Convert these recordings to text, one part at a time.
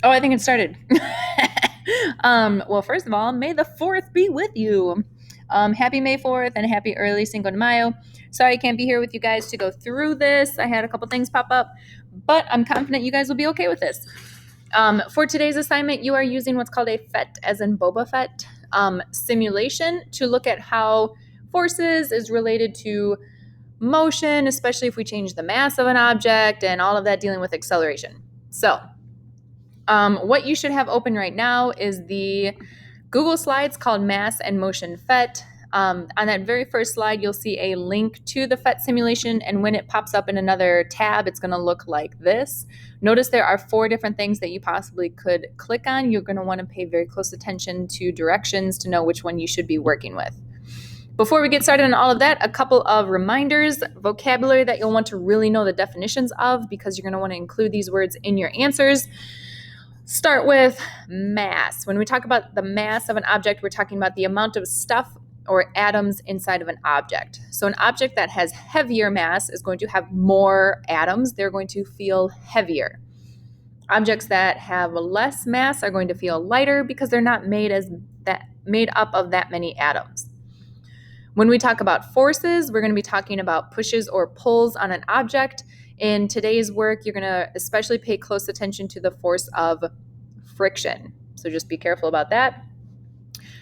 Oh, I think it started. Well, first of all, May the 4th be with you. Happy May 4th and happy early Cinco de Mayo. Sorry I can't be here with you guys to go through this. I had a couple things pop up, but I'm confident you guys will be okay with this. For today's assignment, you are using what's called a Phet, as in Boba Fett, simulation to look at how forces is related to motion, especially if we change the mass of an object and all of that dealing with acceleration. So, what you should have open right now is the Google Slides called Mass and Motion Phet. On that very first slide, you'll see a link to the Phet simulation, and when it pops up in another tab, it's going to look like this. Notice there are 4 different things that you possibly could click on. You're going to want to pay very close attention to directions to know which one you should be working with. Before we get started on all of that, a couple of reminders, vocabulary that you'll want to really know the definitions of because you're going to want to include these words in your answers. Start with mass. When we talk about the mass of an object, we're talking about the amount of stuff or atoms inside of an object. So an object that has heavier mass is going to have more atoms. They're going to feel heavier. Objects that have less mass are going to feel lighter because they're not made up of that many atoms. When we talk about forces, we're going to be talking about pushes or pulls on an object. In today's work, you're going to especially pay close attention to the force of friction. So just be careful about that.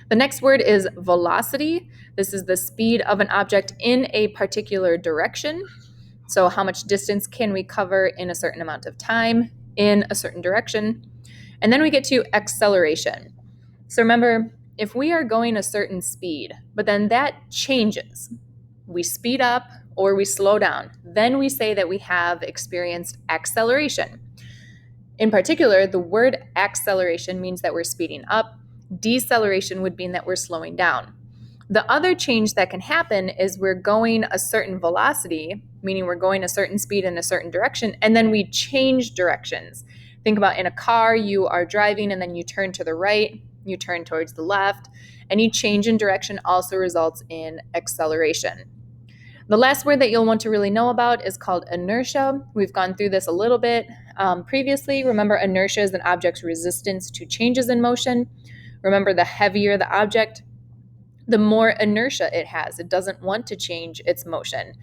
The next word is velocity. This is the speed of an object in a particular direction. So how much distance can we cover in a certain amount of time in a certain direction? And then we get to acceleration. So remember, if we are going a certain speed, but then that changes, we speed up or we slow down, then we say that we have experienced acceleration. In particular, the word acceleration means that we're speeding up. Deceleration would mean that we're slowing down. The other change that can happen is we're going a certain velocity, meaning we're going a certain speed in a certain direction, and then we change directions. Think about in a car, you are driving and then you turn to the right, you turn towards the left. Any change in direction also results in acceleration. The last word that you'll want to really know about is called inertia. We've gone through this a little bit previously. Remember, inertia is an object's resistance to changes in motion. Remember, the heavier the object, the more inertia it has. It doesn't want to change its motion.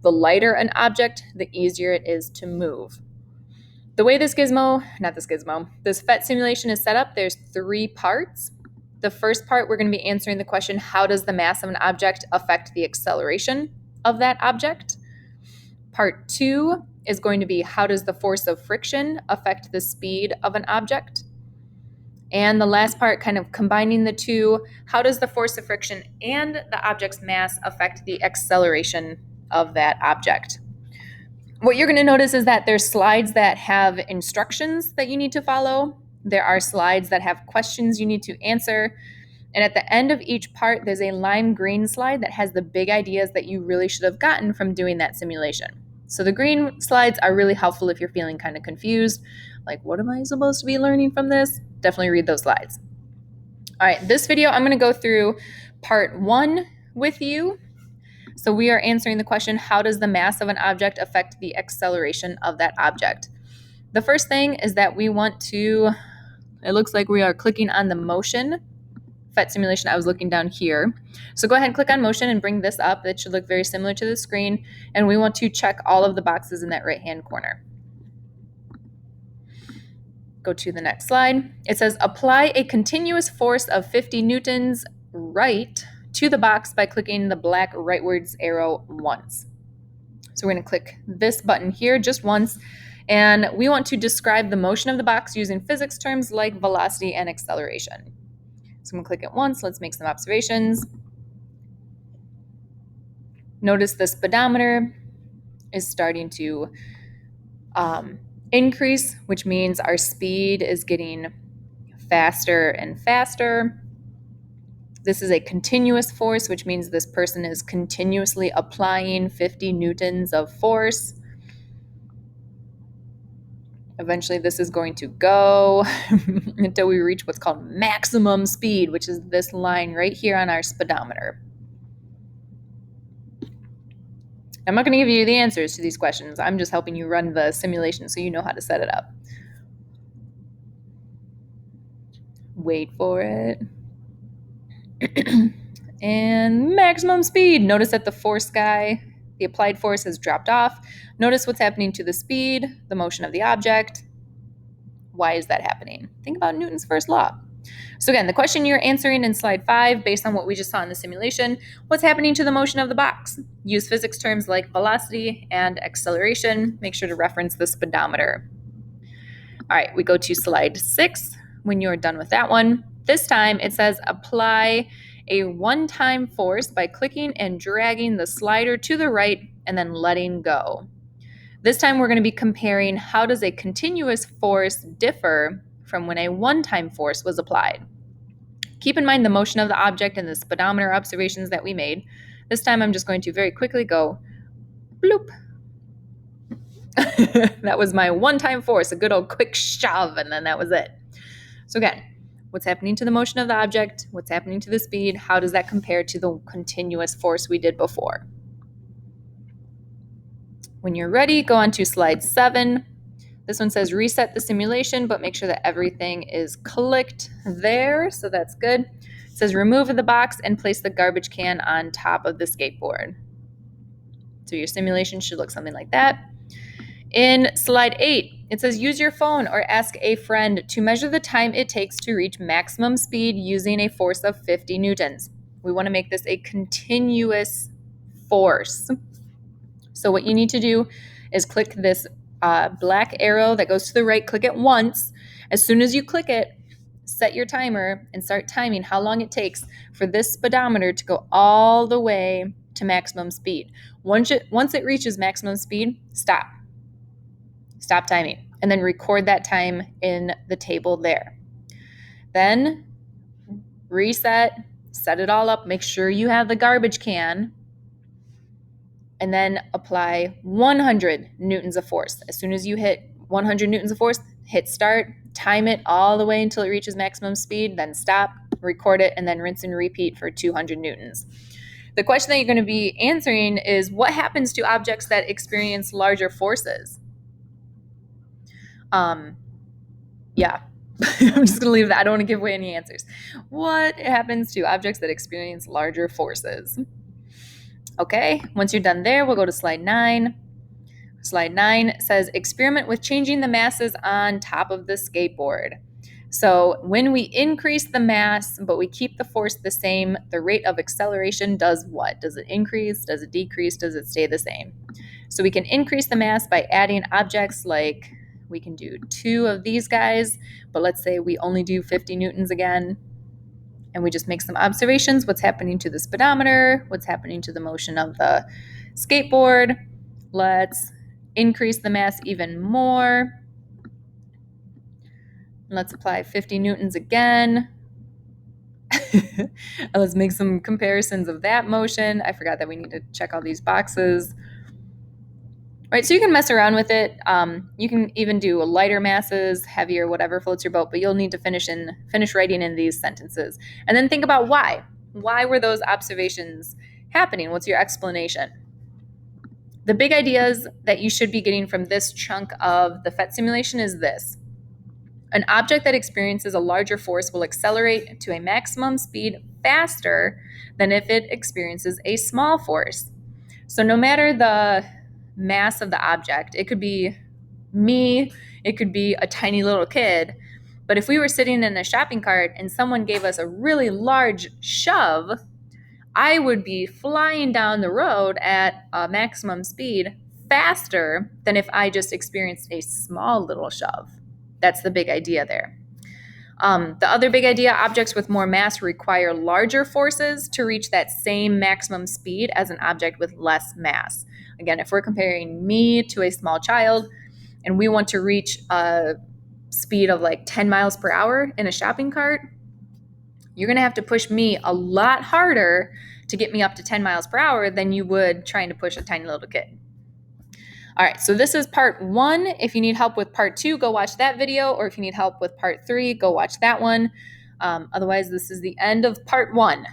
The lighter an object, the easier it is to move. The way this Phet simulation is set up, there's 3 parts. The first part, we're going to be answering the question, how does the mass of an object affect the acceleration of that object? Part 2 is going to be, how does the force of friction affect the speed of an object? And the last part, kind of combining the two, how does the force of friction and the object's mass affect the acceleration of that object? What you're going to notice is that there's slides that have instructions that you need to follow. There are slides that have questions you need to answer. And at the end of each part, there's a lime green slide that has the big ideas that you really should have gotten from doing that simulation. So the green slides are really helpful if you're feeling kind of confused. Like, what am I supposed to be learning from this? Definitely read those slides. All right, this video, I'm going to go through part 1 with you. So we are answering the question, how does the mass of an object affect the acceleration of that object? The first thing is that we want to, it looks like we are clicking on the motion Phet simulation. I was looking down here. So go ahead and click on motion and bring this up. It should look very similar to the screen. And we want to check all of the boxes in that right-hand corner. Go to the next slide. It says, apply a continuous force of 50 newtons right to the box by clicking the black rightwards arrow once. So we're going to click this button here just once. And we want to describe the motion of the box using physics terms like velocity and acceleration. So I'm going to click it once. Let's make some observations. Notice the speedometer is starting to increase, which means our speed is getting faster and faster. This is a continuous force, which means this person is continuously applying 50 newtons of force. Eventually, this is going to go until we reach what's called maximum speed, which is this line right here on our speedometer. I'm not going to give you the answers to these questions. I'm just helping you run the simulation so you know how to set it up. Wait for it. And maximum speed. Notice that the force guy, the applied force has dropped off. Notice what's happening to the speed, the motion of the object. Why is that happening? Think about Newton's first law. So again, the question you're answering in slide 5, based on what we just saw in the simulation, what's happening to the motion of the box? Use physics terms like velocity and acceleration. Make sure to reference the speedometer. All right, we go to slide 6 when you're done with that one. This time it says apply a one-time force by clicking and dragging the slider to the right and then letting go. This time we're going to be comparing how does a continuous force differ from when a one-time force was applied. Keep in mind the motion of the object and the speedometer observations that we made. This time I'm just going to very quickly go bloop. That was my one-time force, a good old quick shove, and then that was it. So again, what's happening to the motion of the object? What's happening to the speed? How does that compare to the continuous force we did before? When you're ready, go on to slide 7. This one says reset the simulation, but make sure that everything is clicked there, so that's good. It says remove the box and place the garbage can on top of the skateboard. So your simulation should look something like that. In slide 8, it says use your phone or ask a friend to measure the time it takes to reach maximum speed using a force of 50 newtons. We want to make this a continuous force. So what you need to do is click this black arrow that goes to the right, click it once. As soon as you click it, set your timer and start timing how long it takes for this speedometer to go all the way to maximum speed. Once it reaches maximum speed, stop. Stop timing, and then record that time in the table there. Then reset, set it all up, make sure you have the garbage can, and then apply 100 newtons of force. As soon as you hit 100 newtons of force, hit start, time it all the way until it reaches maximum speed, then stop, record it, and then rinse and repeat for 200 newtons. The question that you're going to be answering is what happens to objects that experience larger forces? Yeah, I'm just going to leave that. I don't want to give away any answers. What happens to objects that experience larger forces? Okay, once you're done there, we'll go to slide 9. Slide 9 says experiment with changing the masses on top of the skateboard. So when we increase the mass, but we keep the force the same, the rate of acceleration does what? Does it increase? Does it decrease? Does it stay the same? So we can increase the mass by adding objects like we can do 2 of these guys, but let's say we only do 50 newtons again, and we just make some observations. What's happening to the speedometer? What's happening to the motion of the skateboard? Let's increase the mass even more. Let's apply 50 newtons again. Let's make some comparisons of that motion. I forgot that we need to check all these boxes. Right, so you can mess around with it. You can even do lighter masses, heavier, whatever floats your boat, but you'll need to finish writing in these sentences. And then think about why. Why were those observations happening? What's your explanation? The big ideas that you should be getting from this chunk of the Phet simulation is this. An object that experiences a larger force will accelerate to a maximum speed faster than if it experiences a small force. So no matter the mass of the object, it could be me, it could be a tiny little kid, but if we were sitting in a shopping cart and someone gave us a really large shove, I would be flying down the road at a maximum speed faster than if I just experienced a small little shove. That's the big idea there. The other big idea, objects with more mass require larger forces to reach that same maximum speed as an object with less mass. Again, if we're comparing me to a small child and we want to reach a speed of like 10 miles per hour in a shopping cart, you're going to have to push me a lot harder to get me up to 10 miles per hour than you would trying to push a tiny little kid. All right, so this is part 1. If you need help with part 2, go watch that video, or if you need help with part 3, go watch that one. Otherwise, this is the end of part 1.